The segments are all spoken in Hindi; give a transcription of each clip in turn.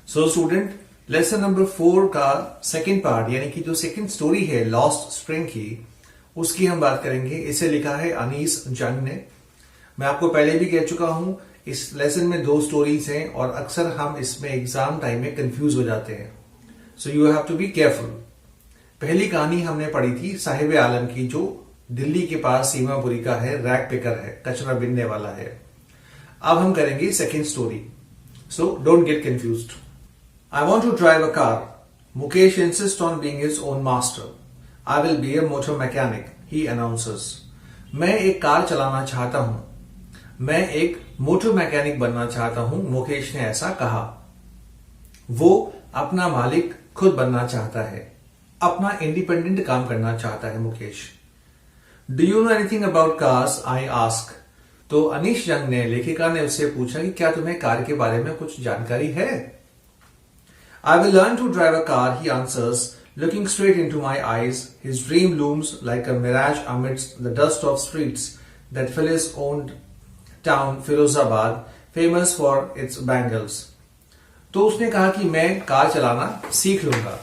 सो स्टूडेंट, लेसन नंबर 4 का सेकंड पार्ट यानी कि जो सेकंड स्टोरी है लॉस्ट स्प्रिंग की, उसकी हम बात करेंगे। इसे लिखा है अनीस जंग ने। मैं आपको पहले भी कह चुका हूं, इस लेसन में 2 स्टोरीज हैं और अक्सर हम इसमें एग्जाम टाइम में कंफ्यूज हो जाते हैं। So you have to be careful. पहली कहानी हमने पढ़ी थी साहिब आलम की, जो दिल्ली के पास सीमापुरी का है, रैग पिकर है, कचरा बिनने वाला है। अब हम करेंगे second story. So don't get confused. I want to drive a car. Mukesh insist on being his own master. I will be a motor mechanic, he announces. मैं एक कार चलाना चाहता हूं। मैं एक मोटर मैकेनिक बनना चाहता हूं, मुकेश ने ऐसा कहा। वो अपना मालिक खुद बनना चाहता है, अपना इंडिपेंडेंट काम करना चाहता है Mukesh. Do you know anything about cars? I ask. तो अनीश जंग ने, लेखिका ने उससे पूछा कि क्या तुम्हें कार के बारे में कुछ जानकारी है? I will learn to drive a car, he answers, looking straight into my eyes. His dream looms like a mirage amidst the dust of streets that fill his own town, Firozabad, famous for its bangles. तो उसने कहा कि मैं कार चलाना सीख लूंगा,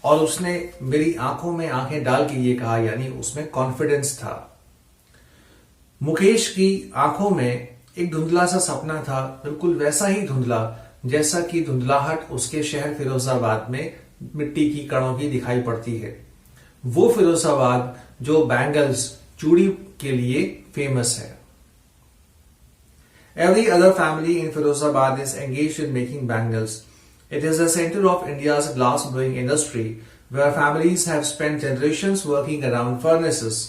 और उसने मेरी आंखों में आंखें डाल के ये कहा, यानी उसमें कॉन्फिडेंस था। मुकेश की आंखों में एक धुंधला सा सपना था, बिल्कुल वैसा ही धुंधला जैसा कि धुंधलाहट उसके शहर फिरोजाबाद में मिट्टी की कणों की दिखाई पड़ती है। वो फिरोजाबाद जो बैंगल्स, चूड़ी के लिए फेमस है। Every other family in Firozabad is engaged in making bangles. It is the center of India's glass blowing industry, where families have spent generations working around furnaces,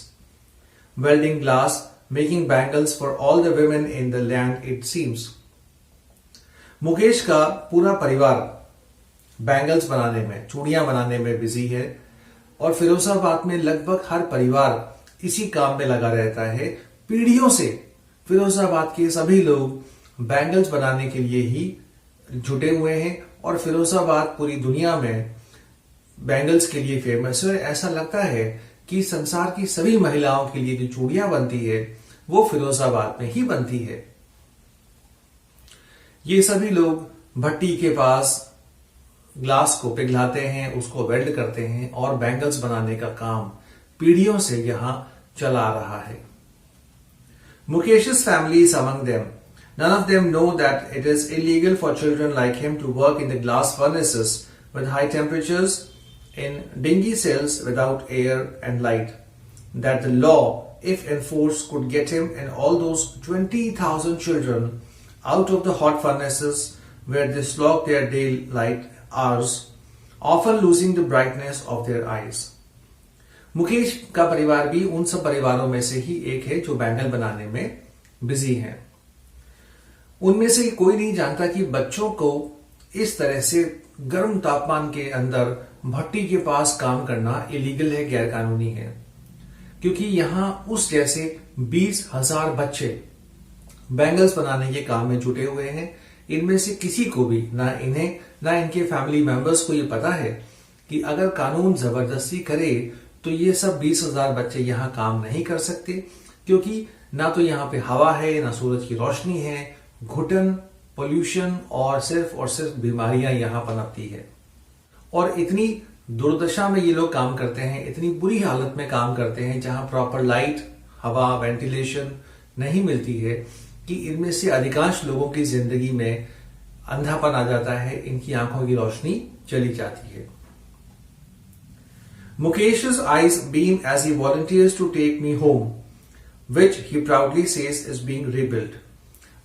welding glass, making bangles for all the women in the land, it seems. Mukesh का पूरा परिवार बैंगल्स बनाने में, चूड़ियां बनाने में बिजी है, और फिरोजाबाद में लगभग हर परिवार इसी काम में लगा रहता है। पीढ़ियों से फिरोजाबाद के सभी लोग बैंगल्स बनाने के लिए ही जुटे हुए हैं, और फिरोजाबाद पूरी दुनिया में बैंगल्स के लिए फेमस है। ऐसा लगता है कि संसार की सभी महिलाओं के लिए जो चूड़ियां बनती है वो फिरोजाबाद में ही बनती है। ये सभी लोग भट्टी के पास ग्लास को पिघलाते हैं, उसको वेल्ड करते हैं, और बैंगल्स बनाने का काम पीढ़ियों से यहां चला आ रहा है। Mukesh's family is among them. None of them know that it is illegal for children like him to work in the glass furnaces with high temperatures in dingy cells without air and light. That the law, if enforced, could get him and all those 20,000 children out of the hot furnaces where they slog their daylight hours, often losing the brightness of their eyes. Mukesh का परिवार भी उन सब परिवारों में से ही एक है जो बैंगल बनाने में बिजी हैं। उनमें से कोई नहीं जानता कि बच्चों को इस तरह से गर्म तापमान के अंदर भट्टी के पास काम करना इलीगल है, गैर कानूनी है, क्योंकि यहां उस जैसे 20,000 बच्चे बैंगल्स बनाने के काम में जुटे हुए हैं। इनमें से किसी को भी, ना इन्हें ना इनके फैमिली मेंबर्स को ये पता है कि अगर कानून जबरदस्ती करे तो ये सब 20,000 बच्चे यहां काम नहीं कर सकते, क्योंकि ना तो यहां पे हवा है, ना सूरज की रोशनी है, घुटन, पोल्यूशन और सिर्फ बीमारियां यहां पनपती है। और इतनी दुर्दशा में ये लोग काम करते हैं, इतनी बुरी हालत में काम करते हैं, जहां प्रॉपर लाइट, हवा, वेंटिलेशन नहीं मिलती है, कि इनमें से अधिकांश लोगों की जिंदगी में अंधापन आ जाता है, इनकी आंखों की रोशनी चली जाती है। Mukesh's eyes beam as he volunteers to take me home, which he proudly says is being rebuilt.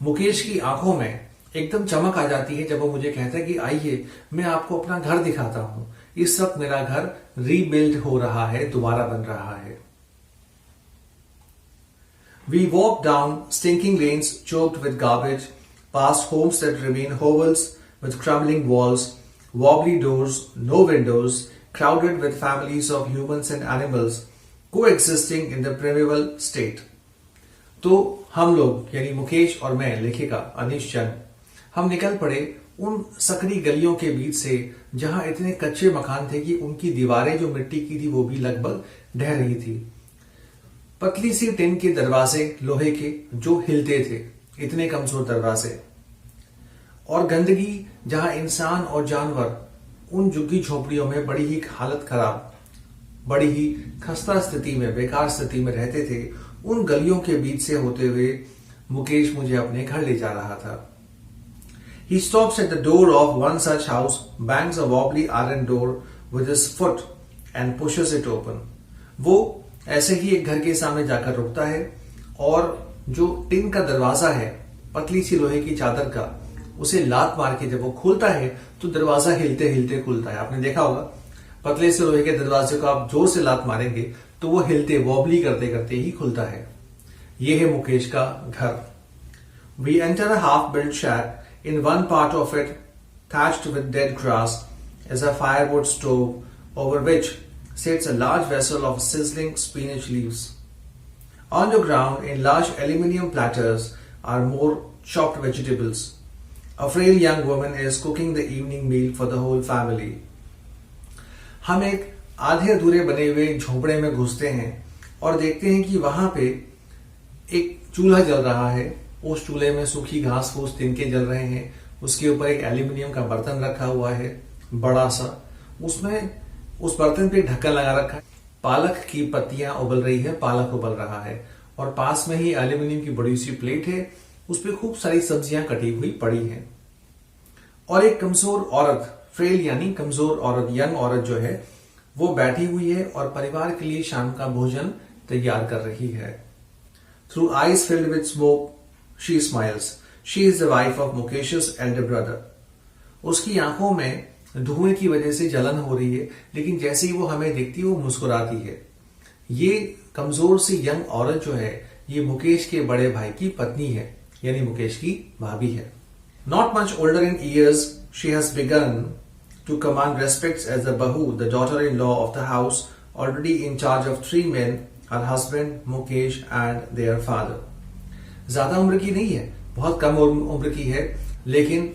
Mukesh की आंखों में एकदम चमक आ जाती है जब वो मुझे कहता है कि आइए मैं आपको अपना घर दिखाता हूं। इस वक्त मेरा घर रीबिल्ड हो रहा है, दोबारा बन रहा है। We walk down stinking lanes choked with garbage, past homes that remain hovels with crumbling walls, wobbly doors, no windows, crowded with families of humans and animals coexisting in the primeval state. तो हम लोग यानी मुकेश और मैं, लेखिका अनीश जंग, हम निकल पड़े उन सकरी गलियों के बीच से जहां इतने कच्चे मकान थे कि उनकी दीवारें जो मिट्टी की थी वो भी लगभग ढह रही थी। पतली सी टिन के दरवाजे लोहे के जो हिलते थे, इतने कमजोर दरवाजे। और गंदगी, जहां इंसान और जानवर उन झुग्गी झोपड़ियों में बड़ी ही हालत खराब, बड़ी ही खस्ता स्थिति में, बेकार स्थिति में रहते थे, उन गलियों के बीच से होते हुए मुकेश मुझे अपने घर ले जा रहा था। He stops at the door of one such house, bangs a wobbly iron door with his foot and pushes it open. वो ऐसे ही एक घर के सामने जाकर रुकता है और जो टिन का दरवाजा है, पतली सी लोहे की चादर का, उसे लात मार के जब वो खोलता है तो दरवाजा हिलते हिलते खुलता है। आपने देखा होगा, पतले से लोहे के दरवाजे को आप जोर से लात मारेंगे तो वो हिलते, वॉबली करते करते ही खुलता है। ये है मुकेश का घर। We enter a half-built shack. In one part of it, thatched with dead grass, is a firewood stove over which sits a large vessel of sizzling spinach leaves. On the ground, in large aluminium platters, are more chopped vegetables. A frail young woman is cooking the evening meal for the whole family. हम एक आधे अधूरे बने हुए झोपड़े में घुसते हैं और देखते हैं कि वहां पे एक चूल्हा जल रहा है। उस चूल्हे में सूखी घास फूस तिनके जल रहे हैं। उसके ऊपर एक एल्यूमिनियम का बर्तन रखा हुआ है, बड़ा सा। उसमें उस बर्तन पे ढक्कन लगा रखा है। पालक की पत्तियां उबल रही है, पालक उबल रहा है और पास में ही एल्यूमिनियम की बड़ी सी प्लेट है, उस पर खूब सारी सब्जियां कटी हुई पड़ी हैं। और एक कमजोर औरत, फ्रेल यानी कमजोर औरत, यंग औरत जो है, वो बैठी हुई है और परिवार के लिए शाम का भोजन तैयार कर रही है। Through eyes filled with smoke, she smiles. She is the wife of Mukesh's elder brother. उसकी आंखों में धुएं की वजह से जलन हो रही है, लेकिन जैसे ही वो हमें देखती है वो मुस्कुराती है। ये कमजोर सी यंग औरत जो है, ये मुकेश के बड़े भाई की पत्नी है, यानी मुकेश की भाभी है। Not much older in years, she has begun to command respects as the bahu, the daughter-in-law of the house, already in charge of 3 men, her husband, Mukesh and their father. ज्यादा उम्र की नहीं है, बहुत कम उम्र की है, लेकिन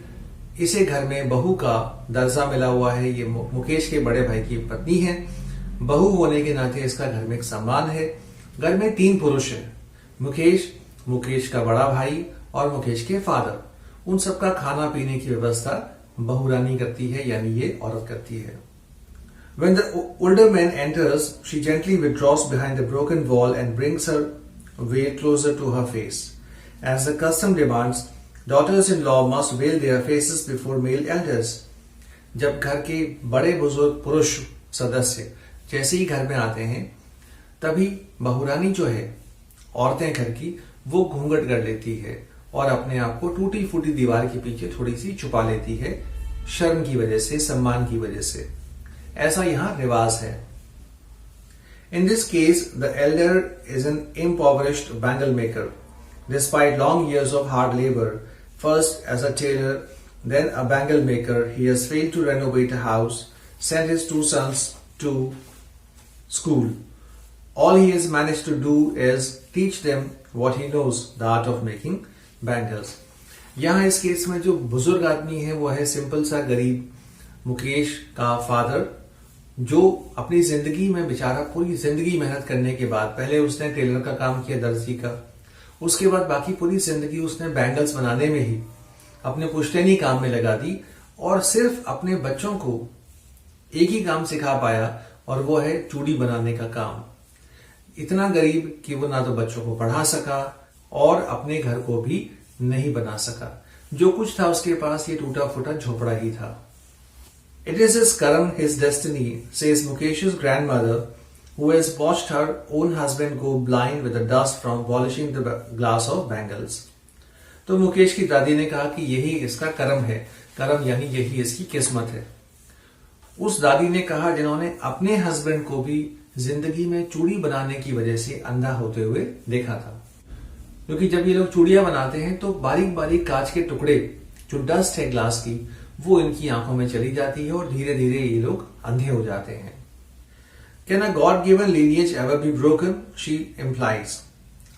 इसे घर में बहू का दर्जा मिला हुआ है। ये मुकेश के बड़े भाई की पत्नी है। बहू होने के नाते इसका घर में एक सम्मान है। घर में 3 पुरुष हैं, मुकेश, मुकेश का बड़ा भाई और मुकेश के फादर। उन सबका खाना पीने की व्यवस्था बहुरानी करती है, यानी ये औरत करती है। When the older man enters, she gently withdraws behind the broken wall and brings her veil closer to her face. As the custom demands, daughters-in-law must veil their faces before male elders. जब घर के बड़े बुजुर्ग पुरुष सदस्य जैसे ही घर में आते हैं, तभी बहुरानी जो है, औरतें घर की, वो घूंघट कर लेती है और अपने आप को टूटी फूटी दीवार के पीछे थोड़ी सी छुपा लेती है, शर्म की वजह से, सम्मान की वजह से। ऐसा यहां रिवाज है। In this case, the elder is an impoverished bangle maker. Despite long years of hard labor, first as a tailor, then a bangle maker, he has failed to renovate a house, sent his 2 sons to school. All he has managed to do is teach them what he knows, the art of making bangles. यहां इस केस में जो बुजुर्ग आदमी है वो है सिंपल सा गरीब मुकेश का फादर, जो अपनी जिंदगी में बेचारा पूरी जिंदगी मेहनत करने के बाद, पहले उसने टेलर का काम किया, दर्जी का, उसके बाद बाकी पूरी जिंदगी उसने बैंगल्स बनाने में ही अपने पुश्तैनी काम में लगा दी और सिर्फ अपने बच्चों को एक ही काम सिखा पाया और वो है चूड़ी बनाने का काम। इतना गरीब कि वो ना तो बच्चों को पढ़ा सका और अपने घर को भी नहीं बना सका। जो कुछ था उसके पास ये टूटा फूटा झोपड़ा ही था। It is his karam, his destiny, says Mukesh's grandmother, who has watched her own husband go blind with the dust from polishing the glass of bangles. तो मुकेश की दादी ने कहा कि यही इसका कर्म है। कर्म यानी यही इसकी किस्मत है। उस दादी ने कहा जिन्होंने अपने हस्बैंड को भी जिंदगी में चूड़ी बनाने की वजह से अंधा होते हुए देखा था। क्योंकि जब ये लोग चूड़ियां बनाते हैं तो बारीक बारीक कांच के टुकड़े, जो डस्ट है ग्लास की, वो इनकी आंखों में चली जाती है और धीरे धीरे ये लोग अंधे हो जाते हैं। Can a God-given lineage ever be broken? She implies.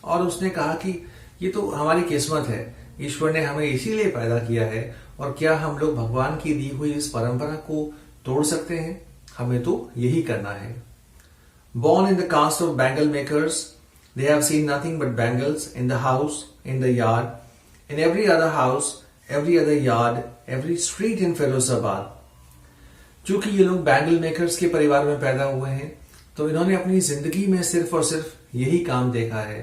और उसने कहा कि ये तो हमारी किस्मत है, ईश्वर ने हमें इसीलिए पैदा किया है, और क्या हम लोग भगवान की दी हुई इस परंपरा को तोड़ सकते हैं? हमें तो यही करना है। Born in the caste of bangle makers, they have seen nothing but bangles in the house, in the yard, in every other house. every other yard, every street in Firozabad. चूंकि ये लोग बैंगल मेकर्स के परिवार में पैदा हुए हैं, तो इन्होंने अपनी जिंदगी में सिर्फ और सिर्फ यही काम देखा है।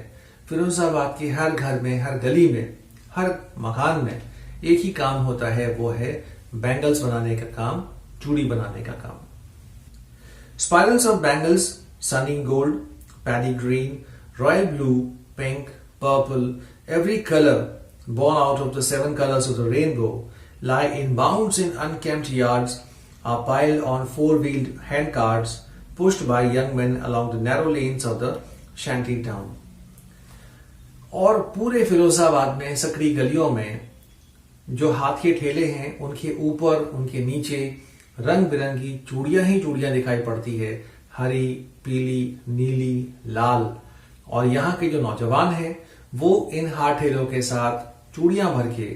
फिरोजाबाद के हर घर में, हर गली में, हर मकान में एक ही काम होता है, वो है बैंगल्स बनाने का काम, चूड़ी बनाने का काम। Spirals of bangles, Sunny gold, paddy green, royal blue, pink, purple, every color born out of the 7 colors of the rainbow lie in mounds in unkempt yards, are piled on 4-wheeled hand carts pushed by young men along the narrow lanes of the shanty town. और पूरे फिरोजाबाद में सकड़ी गलियों में जो हाथ के ठेले हैं, उनके ऊपर, उनके नीचे रंग बिरंगी चूड़ियां ही चूड़ियां दिखाई पड़ती है, हरी, पीली, नीली, लाल। और यहाँ के जो नौजवान हैं वो इन हाथ ठेलों के साथ चूड़ियां भर के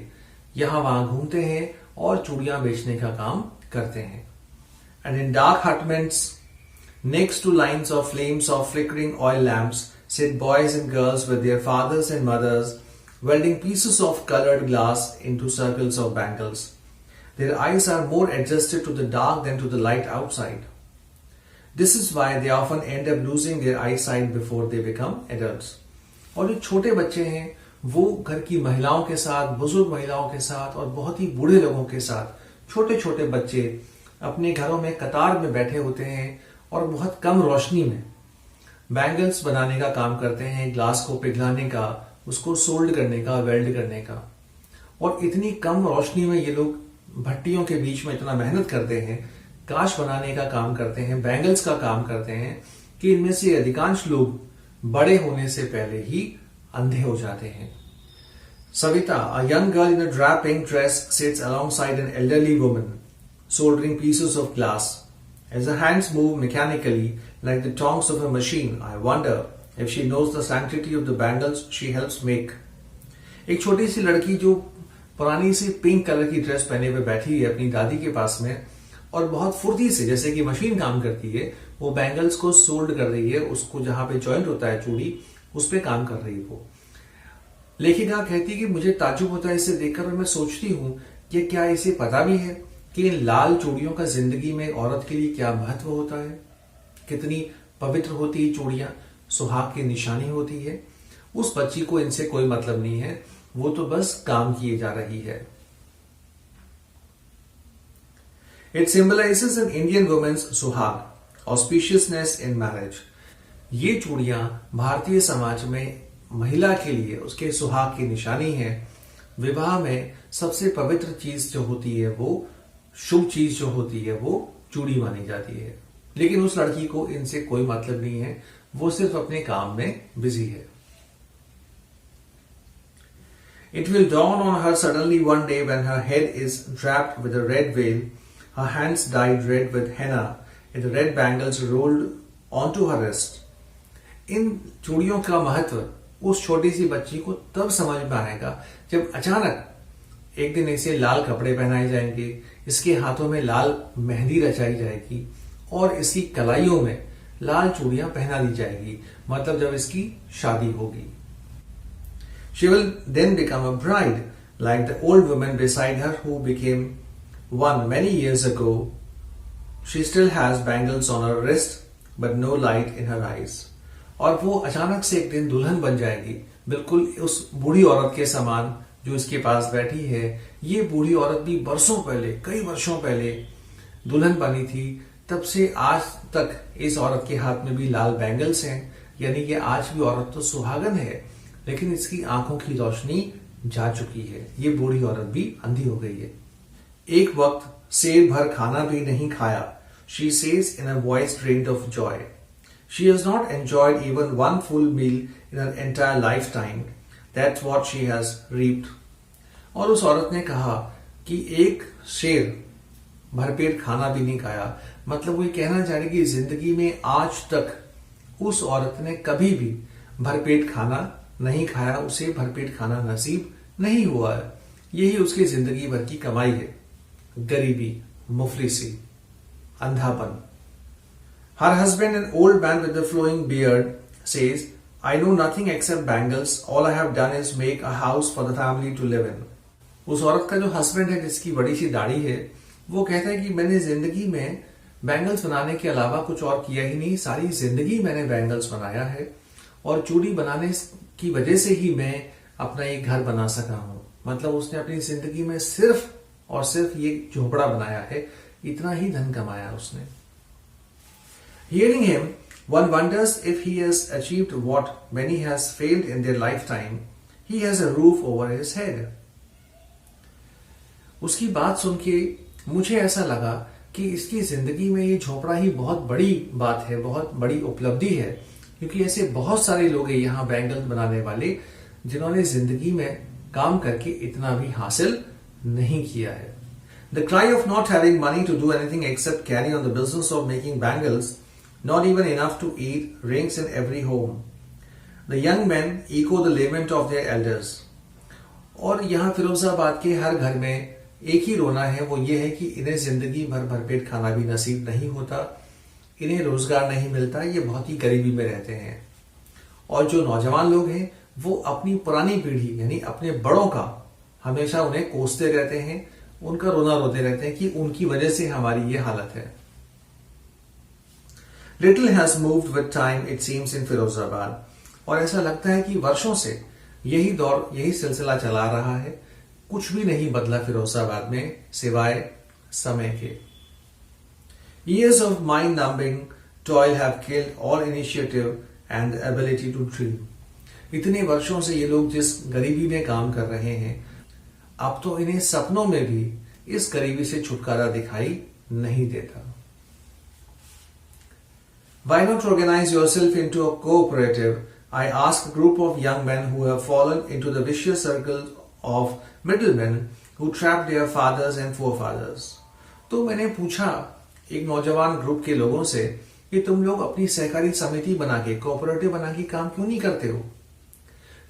यहां वहां घूमते हैं और चूड़ियां बेचने का काम करते हैं। And in dark hutments next two lines of flames of flickering oil lamps sit boys and girls with their fathers and mothers welding pieces of colored glass into circles of bangles. Their eyes are more adjusted to the dark than to the light outside. This is why they often end up losing their eyesight before they become adults. और जो छोटे बच्चे हैं वो घर की महिलाओं के साथ, बुजुर्ग महिलाओं के साथ और बहुत ही बूढ़े लोगों के साथ छोटे छोटे बच्चे अपने घरों में कतार में बैठे होते हैं और बहुत कम रोशनी में बैंगल्स बनाने का काम करते हैं, ग्लास को पिघलाने का, उसको सोल्ड करने का, वेल्ड करने का। और इतनी कम रोशनी में ये लोग भट्टियों के बीच में इतना मेहनत करते हैं, कांच बनाने का काम करते हैं, बैंगल्स का काम करते हैं कि इनमें से अधिकांश लोग बड़े होने से पहले ही अंधे हो जाते हैं। Savita, a young girl in a drab pink dress, sits alongside an elderly woman, soldering pieces of glass. As her hands move mechanically, like the tongs of a machine, I wonder if she knows the sanctity of the bangles she helps make. एक छोटी सी लड़की जो पुरानी सी पिंक कलर की ड्रेस पहने हुए बैठी है अपनी दादी के पास में और बहुत फुर्ती से, जैसे कि मशीन काम करती है, वो बैंगल्स को सोल्ड कर रही है, उसको जहां पे जॉइंट होता है चूड़ी, उस पे काम कर रही है वो। लेखिका कहती है कि मुझे ताज्जुब होता है इसे देखकर और मैं सोचती हूँ कि क्या इसे पता भी है कि इन लाल चूड़ियों का जिंदगी में औरत के लिए क्या महत्व होता है, कितनी पवित्र होती है चूड़ियां, सुहाग की निशानी होती है। उस बच्ची को इनसे कोई मतलब नहीं है, वो तो बस काम किए जा रही है। It symbolizes an Indian woman's सुहाग, auspiciousness in marriage. ये चूड़ियां भारतीय समाज में महिला के लिए उसके सुहाग की निशानी है। विवाह में सबसे पवित्र चीज जो होती है, वो शुभ चीज जो होती है, वो चूड़ी मानी जाती है। लेकिन उस लड़की को इनसे कोई मतलब नहीं है, वो सिर्फ अपने काम में बिजी है। It will dawn on her suddenly one day when her head is draped with a red veil, her hands dyed red with henna, and the red bangles rolled onto her wrist. इन चूड़ियों का महत्व उस छोटी सी बच्ची को तब समझ में आएगा जब अचानक एक दिन इसे लाल कपड़े पहनाए जाएंगे, इसके हाथों में लाल मेहंदी रचाई जाएगी और इसकी कलाइयों में लाल चूड़ियां पहना दी जाएगी, मतलब जब इसकी शादी होगी। She will then become a bride, like the old woman beside her who became one many years ago. She still has bangles on her wrist, but no light in her eyes. और वो अचानक से एक दिन दुल्हन बन जाएगी, बिल्कुल उस बूढ़ी औरत के समान जो इसके पास बैठी है। ये बूढ़ी औरत भी बरसों पहले, कई वर्षों पहले दुल्हन बनी थी, तब से आज तक इस औरत के हाथ में भी लाल बैंगल्स हैं, यानी कि आज भी औरत तो सुहागन है, लेकिन इसकी आंखों की रोशनी जा चुकी है। ये बूढ़ी औरत भी अंधी हो गई है। एक वक्त सेर भर खाना भी नहीं खाया, she says in a voice drained of joy. She has not enjoyed even one full meal in her entire lifetime. That's what she has reaped. और उस औरत ने कहा कि एक शेर भरपेट खाना भी नहीं खाया, मतलब वो ये कहना चाह रही कि जिंदगी में आज तक उस औरत ने कभी भी भरपेट खाना नहीं खाया, उसे भरपेट खाना नसीब नहीं हुआ है। यही उसकी जिंदगी भर की कमाई है, गरीबी, मुफलिसी, अंधापन। Her husband, an old man with a flowing beard, says, I know nothing except bangles. All I have done is make a house for the family to live in. उस औरत का जो हस्बैंड है, जिसकी बड़ी सी दाढ़ी है, वो कहता है कि मैंने जिंदगी में बैंगल्स बनाने के अलावा कुछ और किया ही नहीं, सारी जिंदगी मैंने बैंगल्स बनाया है और चूड़ी बनाने की वजह से ही मैं अपना एक घर बना सका हूं। मतलब उसने अपनी जिंदगी में सिर्फ और सिर्फ ये झोपड़ा बनाया है, इतना ही धन कमाया उसने। Hearing him, one wonders if he has achieved what many has failed in their lifetime. He has a roof over his head. उसकी बात सुन के मुझे ऐसा लगा कि इसकी जिंदगी में ये झोपड़ा ही बहुत बड़ी बात है, बहुत बड़ी उपलब्धि है, क्योंकि ऐसे बहुत सारे लोग हैं यहाँ बैंगल बनाने वाले जिन्होंने जिंदगी में काम करके इतना भी हासिल नहीं किया है। The cry of not having money to do anything except carry on the business of making bangles, not even enough to eat, rings in every home. The young men echo the lament of their elders. और यहाँ फिरोजाबाद के हर घर में एक ही रोना है, वो ये है कि इन्हें जिंदगी भर भरपेट खाना भी नसीब नहीं होता, इन्हें रोजगार नहीं मिलता, ये बहुत ही गरीबी में रहते हैं। और जो नौजवान लोग हैं वो अपनी पुरानी पीढ़ी यानी अपने बड़ों का हमेशा उन्हें कोसते रहते हैं, उनका रोना रोते रहते हैं कि उनकी वजह से हमारी ये हालत है। Little has moved with time, it seems, in Firozabad. और ऐसा लगता है कि वर्षों से यही दौर, यही सिलसिला चला रहा है, कुछ भी नहीं बदला फिरोजाबाद में सिवाय समय के। Years of mind-numbing toil have killed all initiative and the ability to dream. इतने वर्षों से ये लोग जिस गरीबी में काम कर रहे हैं, अब तो इन्हें सपनों में भी इस गरीबी से छुटकारा दिखाई नहीं देता। Why not organize yourself into a cooperative? I ask a group of young men who have fallen into the vicious circle of middlemen who trapped their fathers and forefathers. तो मैंने पूछा एक नौजवान ग्रुप के लोगों से कि तुम लोग अपनी सहकारी समिति बना के, कोऑपरेटिव बना के काम क्यों नहीं करते हो?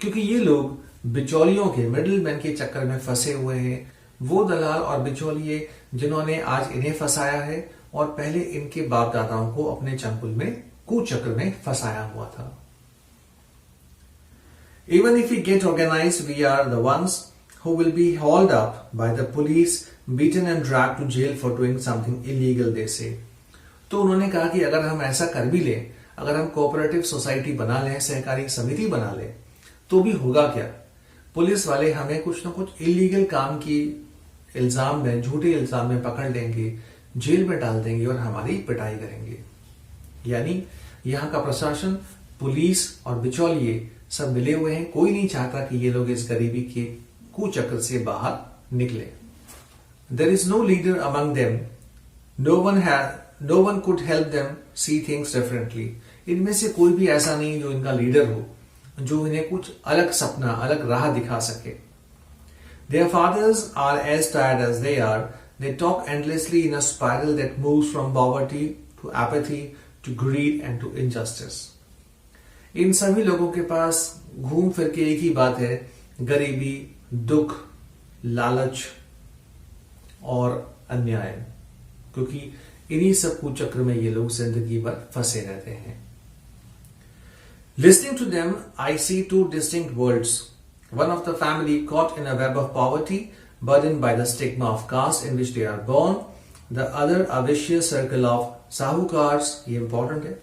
क्योंकि ये लोग बिचौलियों के, मिडिलमैन के चक्कर में फंसे हुए हैं। वो दलाल और बिचौलिए जिन्होंने आज इन्हें फंसाया है और पहले इनके बाप दादाओं को अपने चंगुल में, कुचक्र में फंसाया हुआ था। Even if we get organized, we are the ones who will be hauled up by the police, beaten and dragged to jail for doing something illegal, they say. तो उन्होंने कहा कि अगर हम ऐसा कर भी लें, अगर हम कोऑपरेटिव सोसाइटी बना लें, सहकारी समिति बना लें, तो भी होगा क्या? पुलिस वाले हमें कुछ न कुछ इलीगल काम की इल्जाम में, झूठे इल्जाम में पकड़ लेंगे, जेल में डाल देंगे और हमारी पिटाई करेंगे। यानी यहाँ का प्रशासन, पुलिस और बिचौलिए सब मिले हुए हैं। कोई नहीं चाहता कि ये लोग इस गरीबी के कुचक्र से बाहर निकले। There is no leader among them. No one could help them see things differently. इनमें से कोई भी ऐसा नहीं जो इनका लीडर हो, जो इन्हें कुछ अलग सपना, अलग राह दिखा सके। Their fathers are as tired as they are. They talk endlessly in a spiral that moves from poverty to apathy to greed and to injustice. इन सभी लोगों के पास घूम फिर के एक ही बात है, गरीबी, दुख, लालच और अन्याय, क्योंकि इन्हीं सब कुचक्र में ये लोग जिंदगी भर फंसे रहते हैं। Listening to them, I see two distinct worlds. One of the family caught in a web of poverty, burdened by the stigma of caste in which they are born. The other a vicious circle of sahukars, ये important है,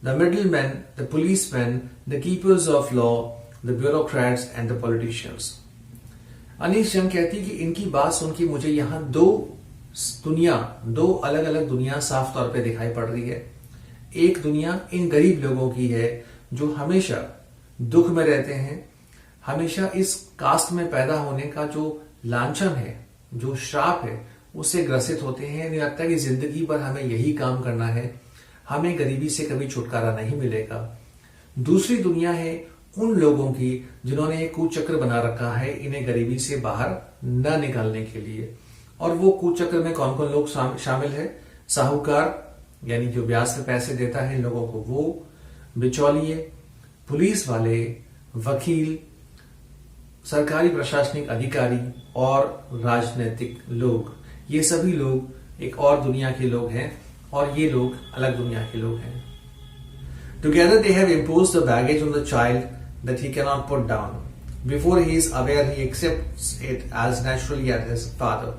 the middlemen, the policemen, the keepers of law, the bureaucrats and the politicians. Anish जंग कहती कि इनकी बात सुन के मुझे यहाँ दो अलग अलग दुनिया साफ तौर पे दिखाई पड़ रही है। एक दुनिया इन गरीब लोगों की है जो हमेशा दुख में रहते हैं, हमेशा इस कास्ट में पैदा होने का जो लांछन है, जो श्राप है, उससे ग्रसित होते हैं। इन्हें लगता है कि जिंदगी भर हमें यही काम करना है, हमें गरीबी से कभी छुटकारा नहीं मिलेगा। दूसरी दुनिया है उन लोगों की जिन्होंने एक कुचक्र बना रखा है इन्हें गरीबी से बाहर न निकालने के लिए। और वो कुचक्र में कौन कौन लोग शामिल है? साहूकार यानी जो ब्याज पे पैसे देता है इन लोगों को, वो बिचौलिए, पुलिस वाले, वकील, सरकारी प्रशासनिक अधिकारी और राजनीतिक लोग, ये सभी लोग एक और दुनिया के लोग हैं और ये लोग अलग दुनिया के लोग हैं। Together they have imposed a baggage on the child that he cannot put down. Before he is aware, he accepts it as naturally as his father.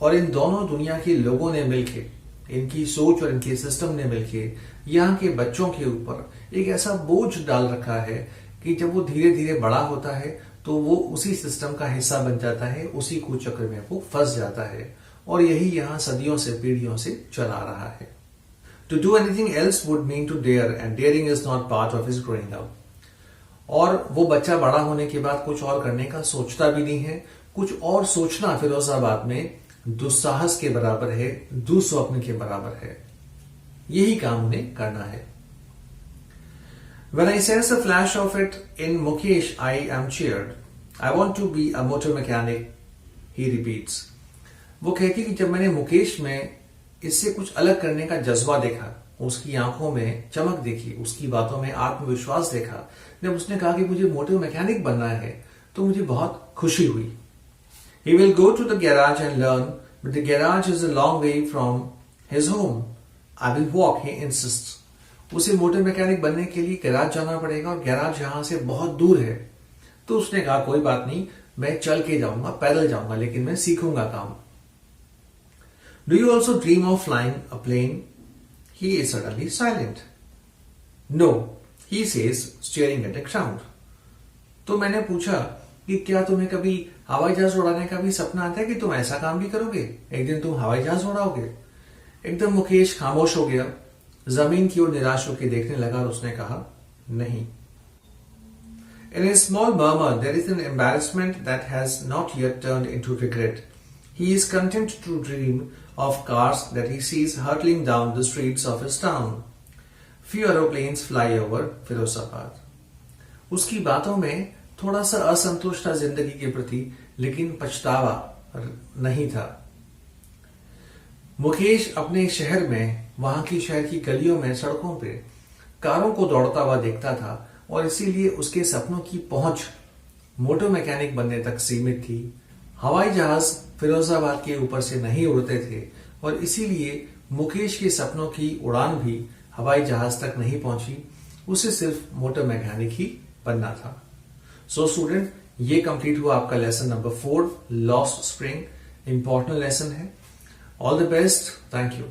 और इन दोनों दुनिया के लोगों ने मिलके, इनकी सोच और इनके सिस्टम ने मिलके यहाँ के बच्चों के ऊपर एक ऐसा बोझ डाल रखा है कि जब वो धीरे धीरे बड़ा होता है तो वो उसी सिस्टम का हिस्सा बन जाता है, उसी कुचक्र में वो फंस जाता है। और यही यहाँ सदियों से, पीढ़ियों से चला रहा है। To do anything else would mean to dare, and daring is not part of his growing up. और वो बच्चा बड़ा होने के बाद कुछ और करने का सोचता भी नहीं है। कुछ और सोचना फिरोजाबाद में दुस्साहस के बराबर है, दुस्वप्न के बराबर है। यही काम उन्हें करना है। When I sense a flash of it in Mukesh, I am cheered. I want to be a motor mechanic, he repeats. वो कहती कि जब मैंने मुकेश में इससे कुछ अलग करने का जज्बा देखा, उसकी आंखों में चमक देखी, उसकी बातों में आत्मविश्वास देखा, जब उसने कहा कि मुझे मोटर मैकेनिक बनना है, तो मुझे बहुत खुशी हुई। He will go to the garage and learn, but the garage is a long way from his home. I will walk, he insists. उसे मोटर मैकेनिक बनने के लिए गैराज जाना पड़ेगा और गैराज यहां से बहुत दूर है। तो उसने कहा कोई बात नहीं, मैं चल के जाऊंगा, पैदल जाऊंगा, लेकिन मैं सीखूंगा काम। Do you also dream of flying a plane? He is suddenly silent. No, he says, staring at the ground. तो मैंने पूछा कि क्या तुम्हें कभी हवाई जहाज उड़ाने का भी सपना आता है कि तुम ऐसा काम भी करोगे, एक दिन तुम हवाई जहाज उड़ाओगे? एकदम मुकेश खामोश हो गया, जमीन की ओर निराश होकर देखने लगा और उसने कहा नहीं। In his small murmur there is an embarrassment that has not yet turned into regret. He is content to dream of cars that he sees hurtling down the streets of his town. Few aeroplanes fly over Firozabad. उसकी बातों में थोड़ा सा असंतोष था जिंदगी के प्रति, लेकिन पछतावा नहीं था। मुकेश अपने शहर में, वहां की शहर की गलियों में, सड़कों पे कारों को दौड़ता हुआ देखता था और इसीलिए उसके सपनों की पहुंच मोटर मैकेनिक बनने तक सीमित थी। हवाई जहाज फिरोजाबाद के ऊपर से नहीं उड़ते थे और इसीलिए मुकेश के सपनों की उड़ान भी हवाई जहाज तक नहीं पहुंची। उसे सिर्फ मोटर मैकेनिक ही बनना था। सो स्टूडेंट, ये कंप्लीट हुआ आपका lesson number 4, lost spring. Important lesson है। All the best. Thank you.